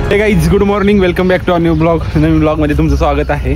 हे guys good morning, welcome back to a new blog. नवीन ब्लॉगमध्ये तुमचं स्वागत आहे.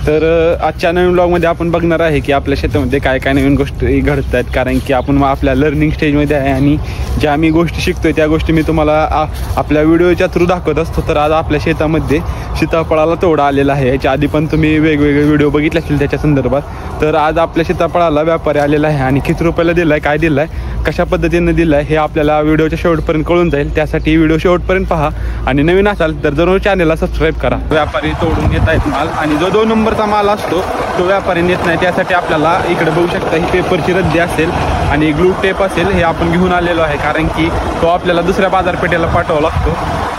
तर आजच्या नवीन ब्लॉगमध्ये आपण बघणार आहे की आपल्या शेतामध्ये काय काय नवीन गोष्टी घडत आहेत. कारण की आपण आपल्या लर्निंग स्टेजमध्ये आहे आणि ज्या मी गोष्टी शिकतोय त्या गोष्टी मी तुम्हाला आपल्या व्हिडिओच्या थ्रू दाखवत असतो. तर आज आपल्या शेतामध्ये सीताफळाला तोडा आलेला आहे. याच्या आधी पण तुम्ही वेगवेगळे व्हिडिओ बघितले असतील त्याच्या संदर्भात. तर आज आपल्या सीताफळाला व्यापारी आलेला आहे आणि किती रुपयाला दिला आहे, काय दिला आहे, कशा पद्धतीने दिला आहे हे आपल्याला व्हिडिओच्या शेवटपर्यंत कळून जाईल. त्यासाठी व्हिडिओ शेवटपर्यंत पहा आणि नवीन असाल तर जरूर चॅनलला सबस्क्राईब करा. व्यापारी तोडून घेत आहेत माल आणि जो 2 नंबरचा माल असतो तो व्यापारी नेत नाही. त्यासाठी आपल्याला इकडे बघू शकता ही पेपरची रद्दी असेल आणि ग्लू टेप असेल हे आपण घेऊन आलेलो आहे. कारण की तो आपल्याला दुसऱ्या बाजारपेठेला पाठवावा लागतो.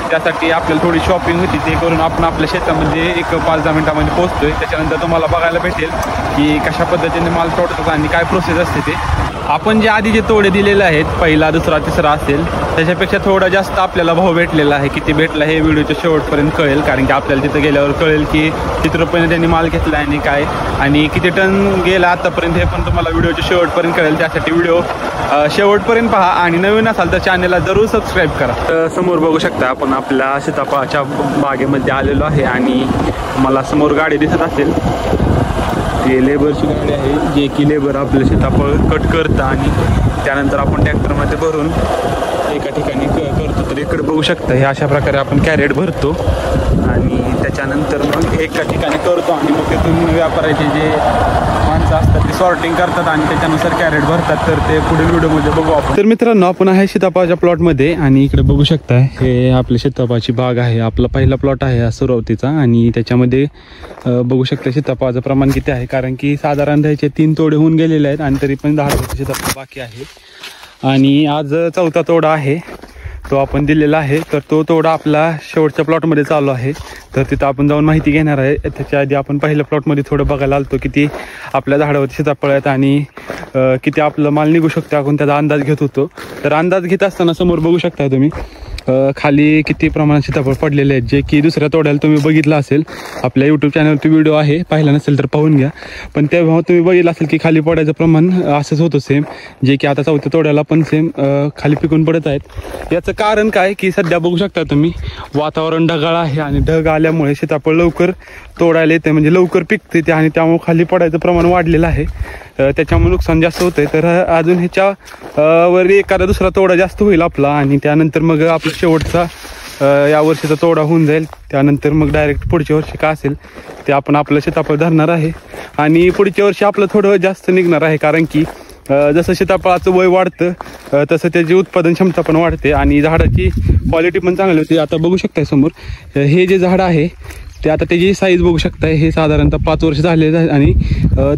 त्यासाठी आपल्याला थोडी शॉपिंग होती, ते करून आपण आपल्या शेतामध्ये एक 5-10 मिनिटांमध्ये पोहोचतोय. त्याच्यानंतर तुम्हाला बघायला भेटेल की कशा पद्धतीने माल तोडतात आणि काय प्रोसेस असते ते. आपण जे आधी जे तोडे दिलेले आहेत, पहिला, दुसरा, तिसरा असेल त्याच्यापेक्षा थोडा जास्त आपल्याला भाव भेटलेला आहे. किती भेटला हे व्हिडिओच्या शेवटपर्यंत कळेल. कारण की आपल्याला तिथं गेल्यावर कळेल की किती रुपयाने त्यांनी माल घेतला आणि काय आणि किती टन गेला आतापर्यंत हे पण तुम्हाला व्हिडिओच्या शेवटपर्यंत कळेल. त्यासाठी व्हिडिओ शेवटपर्यंत पहा आणि नवीन असाल तर चॅनलला जरूर सबस्क्राईब करा. समोर बघू शकता आपण आपल्या सीताफळाच्या बागेमध्ये आलेलो आहे आणि मला समोर गाडी दिसत असेल ते लेबरची गाडी आहे, जे की लेबर आपलं सीताफळ कट करतं आणि त्यानंतर आपण ट्रॅक्टरमध्ये भरून एका ठिकाणी करतो. तर इकडे बघू शकता हे अशा प्रकारे आपण कॅरेट भरतो आणि त्याच्यानंतर मग एका ठिकाणी करतो आणि मग तिथून व्यापाराचे जे माणसं असतात ते सॉर्टिंग करतात आणि त्याच्यानुसार कॅरेट भरतात. तर ते पुढील व्हिडिओमध्ये बघू आपण. तर मित्रांनो आपण आहे सीताफळाच्या प्लॉटमध्ये आणि इकडे बघू शकता हे आपल्या सीताफळाची बाग आहे. आपला पहिला प्लॉट आहे सुरुवातीचा आणि त्याच्यामध्ये बघू शकता सीताफळाचं प्रमाण किती आहे. कारण की साधारण त्याचे 3 तोडे होऊन गेलेले आहेत आणि तरी पण 10 सीताफळ बाकी आहे. आणि आज 4था तोडा आहे तो आपण दिलेला आहे. तर तो तोडा आपला शेवटच्या प्लॉटमध्ये चालू आहे. तर तिथं आपण जाऊन माहिती घेणार आहे. त्याच्या आधी आपण पहिल्या प्लॉटमध्ये थोडं बघायला आलतो किती आपल्या झाडावरती सीताफळ आहेत आणि किती आपलं माल निघू शकतो आपण त्याचा अंदाज घेत होतो. तर अंदाज घेत असताना समोर बघू शकता तुम्ही खाली किती प्रमाणात सीताफळ पडलेले आहेत, जे की दुसऱ्या तोड्याला तुम्ही बघितलं असेल. आपल्या यूट्यूब चॅनलवरती व्हिडिओ आहे, पाहिला नसेल तर पाहून घ्या. पण तेव्हा तुम्ही बघितलं असेल की खाली पडायचं प्रमाण असंच होतं सेम, जे की आता 4थ्या तोड्याला पण सेम खाली पिकून पडत आहेत. याचं कारण काय की सध्या बघू शकता तुम्ही वातावरण ढगाळ आहे आणि ढग आल्यामुळे सीताफळ लवकर तोडायला येते, म्हणजे लवकर पिकते ते आणि त्यामुळे खाली पडायचं प्रमाण वाढलेलं आहे. त्याच्यामुळे नुकसान जास्त होतंय. तर अजून ह्याच्या वर एखादा दुसरा तोडा जास्त होईल आपला आणि त्यानंतर मग आपला शेवटचा या वर्षीचा तोडा होऊन जाईल. त्यानंतर मग डायरेक्ट पुढच्या वर्षी काय असेल ते आपण आपलं सीताफळ धरणार आहे आणि पुढच्या वर्षी आपलं थोडं जास्त निघणार आहे. कारण की जसं सीताफळाचं वय वाढतं तसं त्याची उत्पादन क्षमता पण वाढते आणि झाडाची क्वालिटी पण चांगली होती. आता बघू शकताय समोर हे जे झाड आहे ते आता त्याची साईज बघू शकताय. हे साधारणतः 5 वर्ष झालेलं आहे आणि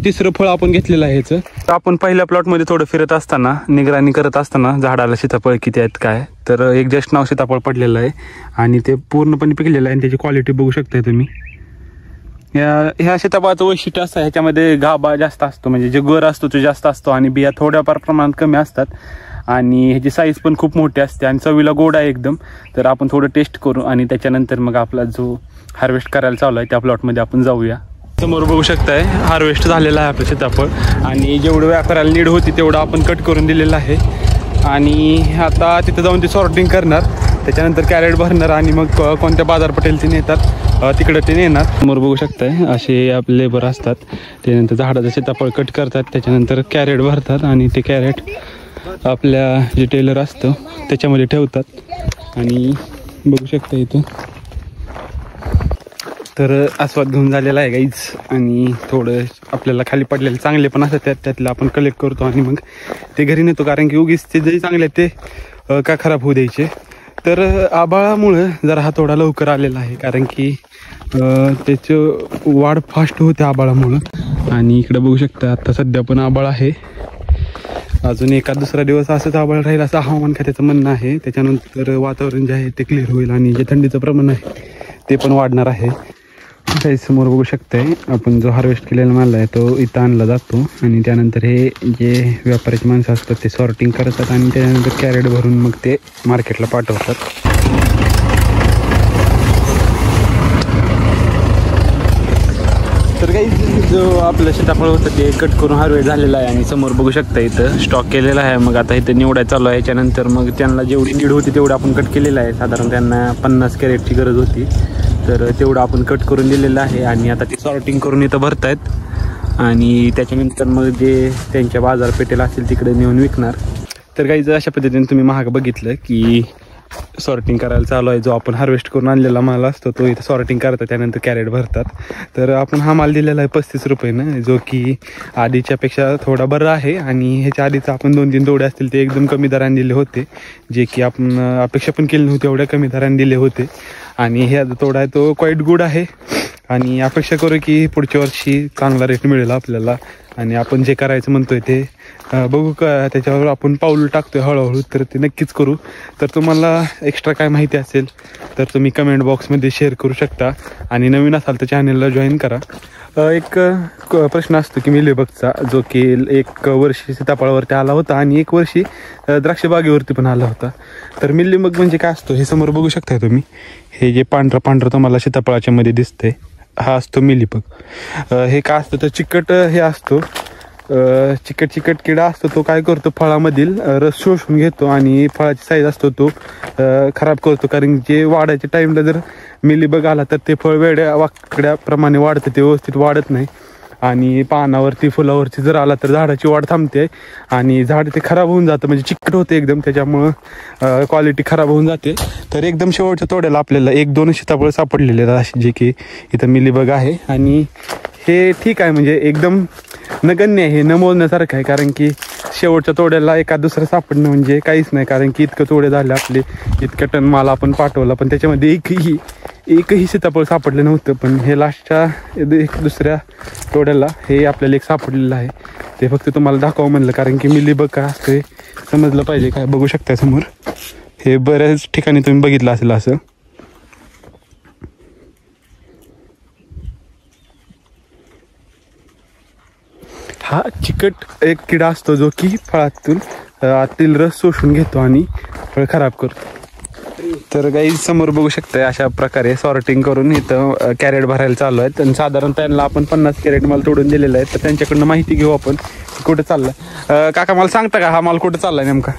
3रं फळ आपण घेतलेलं आहे ह्याचं. तर आपण पहिल्या प्लॉटमध्ये थोडं फिरत असताना निगराणी करत असताना झाडाला सीताफळ किती आहेत काय, तर एक जस्ट नाव सीताफळ पडलेलं आहे आणि ते पूर्णपणे पिकलेलं आहे आणि त्याची क्वालिटी बघू शकताय तुम्ही. ह्या सीताफळाचं वैशिष्ट्य असं आहे ह्याच्यामध्ये गाभा जास्त असतो, म्हणजे जे गर असतो तो जास्त असतो आणि बिया थोड्याफार प्रमाणात कमी असतात आणि ह्याची साईज पण खूप मोठी असते आणि चवीला गोड आहे एकदम. तर आपण थोडं टेस्ट करू आणि त्याच्यानंतर मग आपला जो हार्वेस्ट करायला चालू आहे त्या प्लॉटमध्ये आपण जाऊया. समोर बघू शकताय हार्वेस्ट झालेला आहे आपलं सीताफळ आणि जेवढं व्यापाराला नीड होती तेवढं आपण कट करून दिलेलं आहे आणि आता तिथं जाऊन ते सॉर्टिंग करणार. त्याच्यानंतर कॅरेट भरणार आणि मग कोणत्या बाजारपेठेला ते नेतात तिकडं ते नेणार. समोर बघू शकताय असे आपले लेबर असतात, त्यानंतर झाडाचं सीताफळ कट करतात, त्याच्यानंतर कॅरेट भरतात आणि ते कॅरेट आपल्या जे टेलर असतं त्याच्यामध्ये ठेवतात आणि बघू शकता इथं. तर आस्वाद घेऊन झालेला आहे गाईज आणि थोडं आपल्याला खाली पडलेले चांगले पण असतात त्यातलं आपण कलेक्ट करतो आणि मग ते घरी नेतो. कारण की उगीच ते जे चांगले आहेत ते का खराब होऊ द्यायचे. तर आभाळामुळं जरा हा तोडा लवकर आलेला आहे कारण की त्याचं वाढ फास्ट होते आभाळामुळं. आणि इकडे बघू शकता आता सध्या पण आभाळ आहे, अजून एखाद दुसरा दिवस असंच आभाळ राहील असं हवामान खात्याचं म्हणणं आहे. त्याच्यानंतर वातावरण जे आहे ते क्लिअर होईल आणि जे थंडीचं प्रमाण आहे ते पण वाढणार आहे. काही समोर बघू शकताय आपण जो हार्वेस्ट केलेला माल आहे तो इथं आणला जातो आणि त्यानंतर हे जे व्यापाऱ्याची माणसं असतात ते सॉर्टिंग करतात आणि त्यानंतर कॅरेट भरून मग ते मार्केटला पाठवतात. तर काही जो आपलं सीताफळ होतं ते कट करून हार्वेस्ट झालेला आहे आणि समोर बघू शकता इथं स्टॉक केलेला आहे. मग आता इथं निवडाय चालू आहे. याच्यानंतर मग त्यांना जेवढी नीड होती तेवढं आपण कट केलेलं आहे. साधारण त्यांना 50 कॅरेटची गरज होती, तर तेवढं आपण कट करून दिलेलं आहे. आणि आता ते सॉर्टिंग करून इथं भरतायत आणि त्याच्यानंतर मग जे त्यांच्या बाजारपेठेला असेल तिकडे नेऊन विकणार. तर काही अशा पद्धतीने तुम्ही महाग बघितलं की सॉर्टिंग करायला चालू आहे. जो आपण हार्वेस्ट करून आणलेला माल असतो तो इथं सॉर्टिंग करतात, त्यानंतर कॅरेट भरतात. तर आपण हा माल दिलेला आहे 35 रुपयानं, जो की आधीच्यापेक्षा थोडा बरा आहे. आणि ह्याच्या आधीचा आपण 2-3 तोडे असतील ते एकदम कमी दराने दिले होते, जे की आपण अपेक्षा पण केली नव्हती एवढ्या कमी दराने दिले होते. आणि हे तोडा आहे तो क्वाईट गुड आहे आणि अपेक्षा करू की पुढच्या वर्षी चांगला रेट मिळेल आपल्याला. आणि आपण जे करायचं म्हणतोय ते बघू का त्याच्यावर आपण पाऊल टाकतोय हळूहळू, तर ते नक्कीच करू. तर तुम्हाला एक्स्ट्रा काय माहिती असेल तर तुम्ही कमेंट बॉक्समध्ये शेअर करू शकता आणि नवीन असाल तर चॅनलला जॉईन करा. एक प्रश्न असतो की मिलीबगचा, जो की 1 वर्षी सीताफळावरती आला होता आणि 1 वर्षी द्राक्ष बागेवरती पण आला होता. तर मिलीबग म्हणजे काय असतो हे समोर बघू शकता तुम्ही. हे जे पांढरं पांढरं तुम्हाला सीताफळाच्या मध्ये दिसतंय हा असतो मिलीबग. हे काय असतं तर चिकट हे असतो, चिकट किडा असतो. तो काय करतो फळामधील रस शोषून घेतो आणि फळाची साईज असतो तो खराब करतो. कारण जे वाढायच्या टाईमला जर मिलीबग आला तर ते फळ वेड्या वाकड्याप्रमाणे वाढतं, ते व्यवस्थित वाढत नाही. आणि पानावरती फुलावरती जर आला तर झाडाची वाढ थांबते आणि झाड ते खराब होऊन जातं, म्हणजे चिकट होते एकदम, त्याच्यामुळं क्वालिटी खराब होऊन जाते. तर एकदम शेवटच्या तोड्याला आपल्याला 1-2 सीताफळ सापडलेले आहेत असे, जे की इथं मिलीबग आहे. आणि हे ठीक आहे, म्हणजे एकदम नगण्य आहे, हे न मोजण्यासारखं आहे. कारण की शेवटच्या तोड्याला एका दुसरं सापडणं म्हणजे काहीच नाही, कारण की इतकं तोडे झाले आपले, इतकं टन माल आपण पाठवला पण त्याच्यामध्ये एकही सीताफळ सापडलं नव्हतं. पण हे लास्टच्या दुसऱ्या तोड्याला हे आपल्याला एक सापडलेलं आहे. ते फक्त तुम्हाला दाखवावं म्हणलं, कारण की मिलीबग काय असतं हे समजलं पाहिजे. काय बघू शकता समोर, हे बऱ्याच ठिकाणी तुम्ही बघितलं असेल असं. हा चिकट एक किडा असतो जो की फळातून आतील रस शोषून घेतो आणि फळ खराब करतो. तर काही समोर बघू शकताय अशा प्रकारे सॉर्टिंग करून इथं कॅरेट भरायला चालू आहेत. आणि साधारण त्यांना आपण 50 कॅरेट माल तोडून दिलेला आहे. तर त्यांच्याकडनं माहिती घेऊ आपण कुठं चाललाय. काका मला सांगता का हा माल कुठं चाललाय नेमका?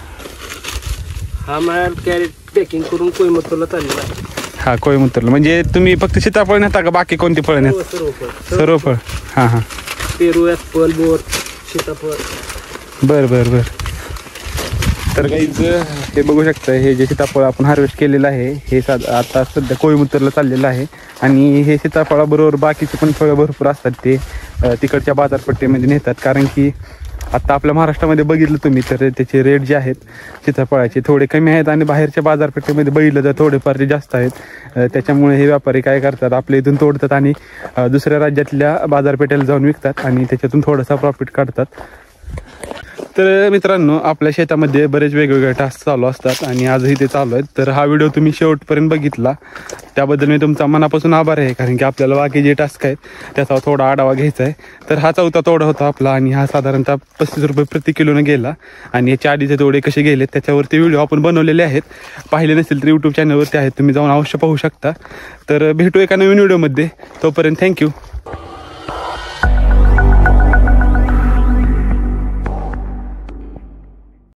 हा माल कॅरेट पॅकिंग करून कोईमतूरला चाललेला आहे. हा कोईमतूरला. म्हणजे तुम्ही फक्त सीताफळ नेता का बाकी कोणती फळं नेता? सर्व फळ. हां हां. पेरू, ॲपल, बोर, सीताफळ. बरं. तर काहीच हे बघू शकता, हे जे सीताफळ आपण हार्वेस्ट केलेलं आहे हे आता सध्या कोईमतूरला चाललेलं आहे. आणि हे सीताफळाबरोबर बाकीचे पण फळं भरपूर असतात, ते तिकडच्या बाजारपेठेमध्ये नेतात. कारण की आता आपल्या महाराष्ट्रामध्ये बघितलं तुम्ही तर त्याचे रेट जे आहेत सीताफळाचे थोडे कमी आहेत आणि बाहेरच्या बाजारपेठेमध्ये बघितलं तर थोडेफार जास्त आहेत. त्याच्यामुळे हे व्यापारी काय करतात, आपल्या इथून तोडतात आणि दुसऱ्या राज्यातल्या बाजारपेठेला जाऊन विकतात आणि त्याच्यातून थोडासा प्रॉफिट काढतात. तर मित्रांनो, आपल्या शेतामध्ये बरेच वेगवेगळे टास्क चालू असतात आणि आजही ते चालू आहेत. तर हा व्हिडिओ तुम्ही शेवटपर्यंत बघितला त्याबद्दल मी तुमचा मनापासून आभार आहे, कारण की आपल्याला बाकी जे टास्क आहेत त्याचा थोडा आढावा घ्यायचा आहे. तर हा 4था तोडा होता आपला आणि हा साधारणतः 35 रुपये प्रति किलोनं गेला. आणि याच्या आधीचे तोडे कसे गेले त्याच्यावरती व्हिडिओ आपण बनवलेले आहेत. पाहिले नसेल तर यूट्यूब चॅनलवरती आहेत, तुम्ही जाऊन अवश्य पाहू शकता. तर भेटू एका नवीन व्हिडिओमध्ये. तोपर्यंत थँक्यू.